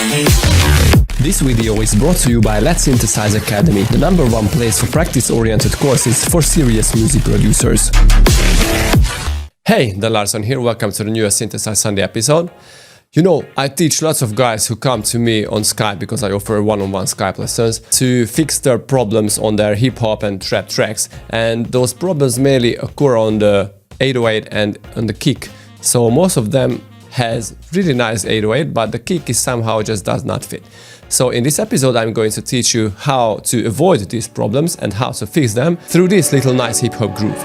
This video is brought to you by Letsynthesize Academy, the #1 place for practice-oriented courses for serious music producers. Hey, Dan Larson here, welcome to the newest Synthesize Sunday episode. You know, I teach lots of guys who come to me on Skype because I offer one-on-one Skype lessons to fix their problems on their hip-hop and trap tracks, and those problems mainly occur on the 808 and on the kick. So most of them has really nice 808, but the kick is somehow just does not fit. So in this episode I'm going to teach you how to avoid these problems and how to fix them through this little nice hip-hop groove.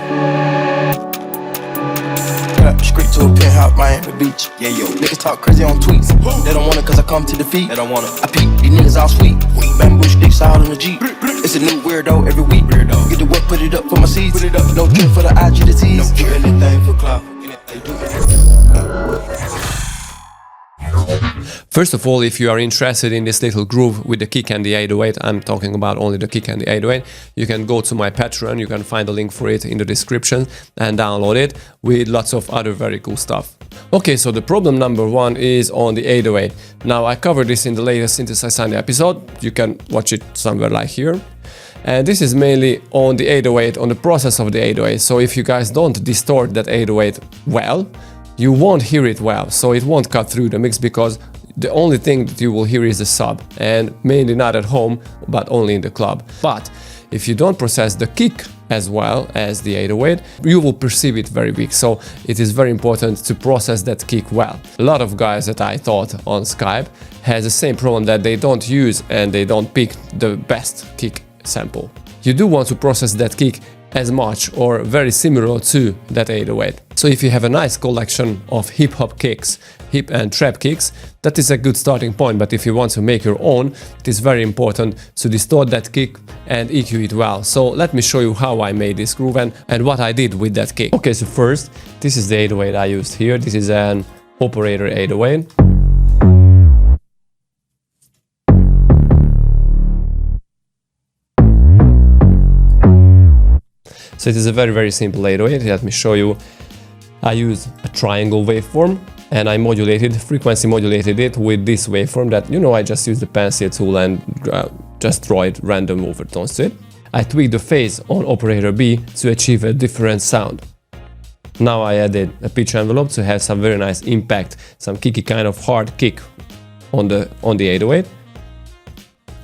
Straight to a penthouse, Miami Beach. Yeah, yo. Niggas talk crazy on tweets. They don't want it cause I come to defeat. They don't want it. I peep, these niggas all sweet. Bamboo sticks out on the Jeep. It's a new weirdo every week. Get the work, put it up for my seeds. No trip for the IG to tease. Don't do anything for clout. First of all, if you are interested in this little groove with the kick and the 808, I'm talking about only the kick and the 808, you can go to my Patreon, you can find the link for it in the description and download it with lots of other very cool stuff. Okay, so the problem number 1 is on the 808. Now I covered this in the latest Synthesize Sunday episode, you can watch it somewhere like here. And this is mainly on the 808, on the process of the 808, so if you guys don't distort that 808 well, you won't hear it well, so it won't cut through the mix because the only thing that you will hear is the sub, and mainly not at home, but only in the club. But if you don't process the kick as well as the 808, you will perceive it very weak, so it is very important to process that kick well. A lot of guys that I taught on Skype has the same problem, that they don't use and they don't pick the best kick sample. You do want to process that kick as much or very similar to that 808. So if you have a nice collection of hip-hop kicks, hip and trap kicks, that is a good starting point, but if you want to make your own, it is very important to distort that kick and EQ it well. So let me show you how I made this groove and what I did with that kick. Okay, so first, this is the 808 I used here. This is an operator 808. So it is a very simple 808. Let me show you. I use a triangle waveform and I frequency modulated it with this waveform that, you know, I just use the pencil tool and just draw it random overtones to it. I tweak the phase on operator B to achieve a different sound. Now I added a pitch envelope to have some very nice impact, some kicky kind of hard kick on the 808.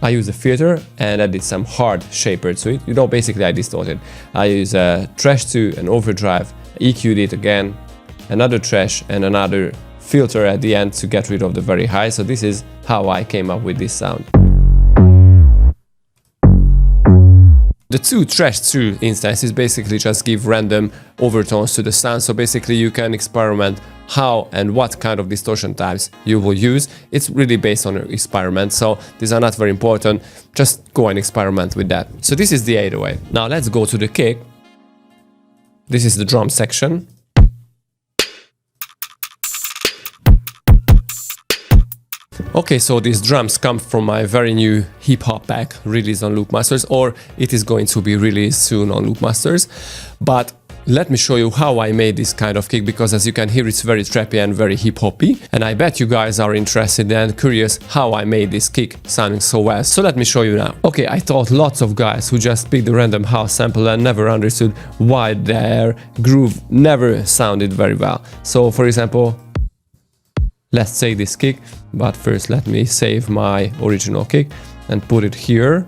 I use a filter and added some hard shaper to it. You know, basically I distorted. I use a trash to an overdrive, EQ'd it again, another trash and another filter at the end to get rid of the very high. So this is how I came up with this sound. The two trash through instances basically just give random overtones to the sound, so basically you can experiment how and what kind of distortion types you will use. It's really based on your experiment, so these are not very important, just go and experiment with that. So this is the 808. Now let's go to the kick. This is the drum section. Okay, so these drums come from my very new hip-hop pack released on Loopmasters, or it is going to be released soon on Loopmasters. But let me show you how I made this kind of kick, because as you can hear, it's very trappy and very hip-hoppy. And I bet you guys are interested and curious how I made this kick sounding so well. So let me show you now. Okay, I taught lots of guys who just picked a random house sample and never understood why their groove never sounded very well. So for example, let's take this kick, but first let me save my original kick and put it here.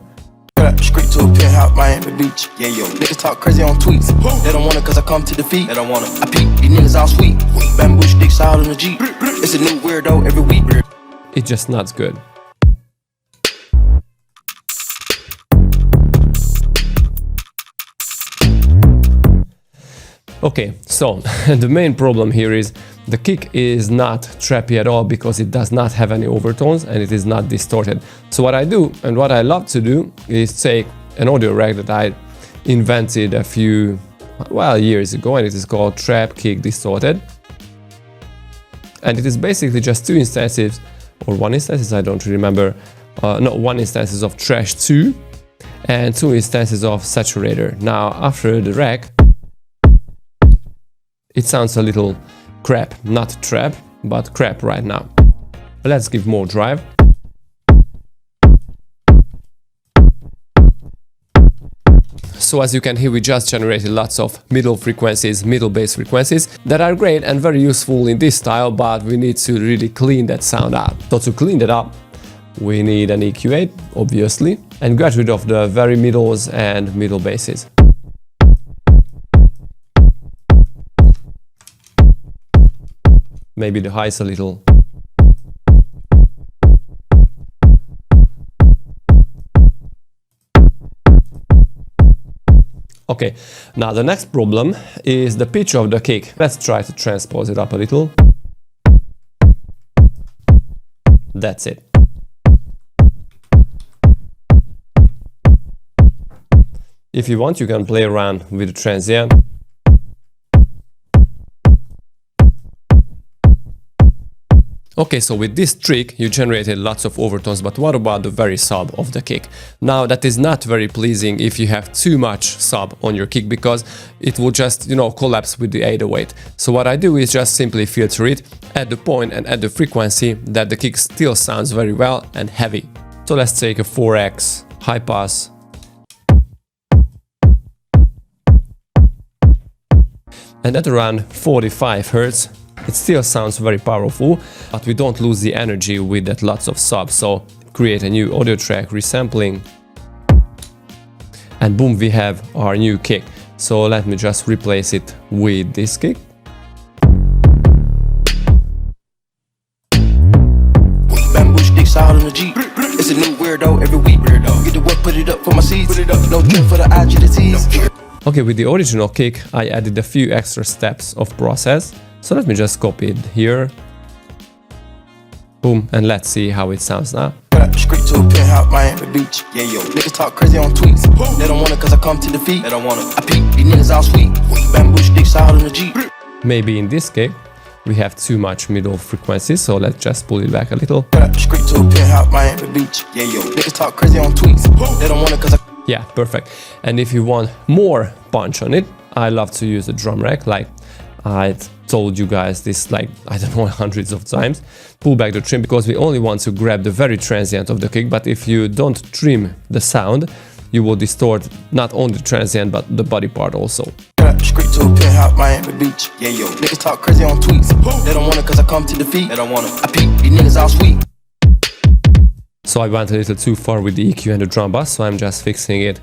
Straight to a penthouse, Miami Beach. Yeah, yo. Niggas talk crazy on tweets. They don't want it cause I come to defeat. They don't want it. I peep, these niggas all sweet. Bamboo sticks out on the Jeep. It's a new weirdo every week. It's just not good. Okay, so the main problem here is the kick is not trappy at all because it does not have any overtones and it is not distorted. So what I do and what I love to do is take an audio rack that I invented a few years ago, and it is called Trap Kick Distorted. And it is basically just two instances, or one instance, I don't remember, one instances of Trash 2 and two instances of Saturator. Now after the rack, it sounds a little crap, not trap, but crap right now. Let's give more drive. So as you can hear, we just generated lots of middle frequencies, middle bass frequencies that are great and very useful in this style, but we need to really clean that sound up. So to clean that up, we need an EQ8, obviously, and get rid of the very middles and middle basses. Maybe the highs a little. Okay, now the next problem is the pitch of the kick. Let's try to transpose it up a little. That's it. If you want, you can play around with the transient. Okay, so with this trick you generated lots of overtones, but what about the very sub of the kick? Now that is not very pleasing if you have too much sub on your kick, because it will just, you know, collapse with the 808. So what I do is just simply filter it at the point and at the frequency that the kick still sounds very well and heavy. So let's take a 4x high pass. And at around 45 Hz, it still sounds very powerful, but we don't lose the energy with that lots of sub. So create a new audio track, resampling, and boom, we have our new kick. So let me just replace it with this kick. Bamboo sticks out on the Jeep. It's a new weirdo every week. Get the work, put it up for my seeds. No drink for the IG to tease. Okay, with the original kick, I added a few extra steps of process. So let me just copy it here. Boom, and let's see how it sounds now. Straight to a penthouse, Miami Beach. Yeah, yo. Niggas talk crazy on tweets. They don't want it cause I come to defeat. They don't want it. I peep, these niggas all sweet. Bamboo sticks out on the Jeep. Maybe in this kick, we have too much middle frequency, so let's just pull it back a little. Straight to a penthouse, Miami Beach. Yeah, yo. Niggas talk crazy on tweets. They don't want it cause I... Yeah, perfect. And if you want more punch on it, I love to use a drum rack, like I told you guys this, like, I don't know, hundreds of times. Pull back the trim, because we only want to grab the very transient of the kick, but if you don't trim the sound, you will distort not only the transient but the body part also. Straight to a penthouse, Miami Beach. Yeah, yo. Niggas talk crazy on tweets. They don't want it cause I come to defeat. They don't want it. I peep, these niggas all sweet. So I went a little too far with the EQ and the drum bass, so I'm just fixing it.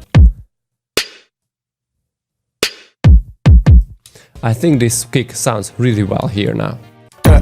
I think this kick sounds really well here now.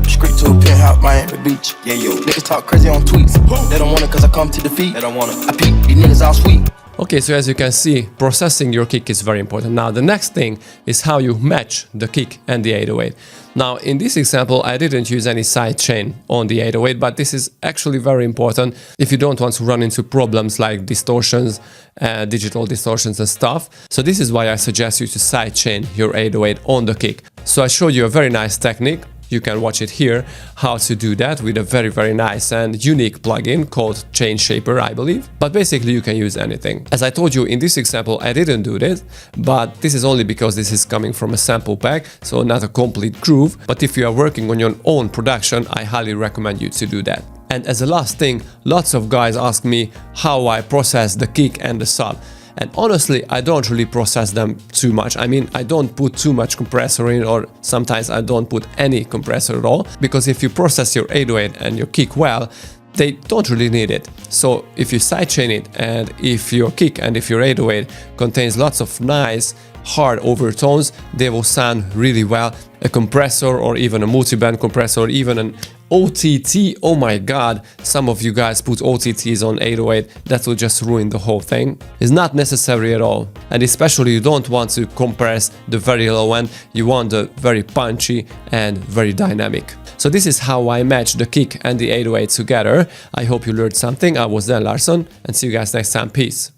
Straight to a penthouse, Miami Beach. Yeah, yo. Niggas talk crazy on tweets. They don't want it cause I come to defeat. They don't want it. I peep, these niggas all sweet. Okay, so as you can see, processing your kick is very important. Now the next thing is how you match the kick and the 808. Now in this example, I didn't use any sidechain on the 808, but this is actually very important if you don't want to run into problems like distortions, digital distortions and stuff. So this is why I suggest you to sidechain your 808 on the kick. So I showed you a very nice technique. You can watch it here, how to do that with a very, very nice and unique plugin called Chain Shaper, I believe. But basically you can use anything. As I told you in this example, I didn't do this, but this is only because this is coming from a sample pack, so not a complete groove. But if you are working on your own production, I highly recommend you to do that. And as a last thing, lots of guys ask me how I process the kick and the sub. And honestly, I don't really process them too much. I mean, I don't put too much compressor in, or sometimes I don't put any compressor at all, because if you process your 808 and your kick well, they don't really need it. So if you sidechain it, and if your kick and if your 808 contains lots of nice hard overtones, they will sound really well. A compressor or even a multi-band compressor, or even an OTT, oh my god, some of you guys put OTTs on 808, that will just ruin the whole thing. It's not necessary at all. And especially you don't want to compress the very low end, you want the very punchy and very dynamic. So this is how I match the kick and the 808 together. I hope you learned something. I was Dan Larson, and see you guys next time. Peace.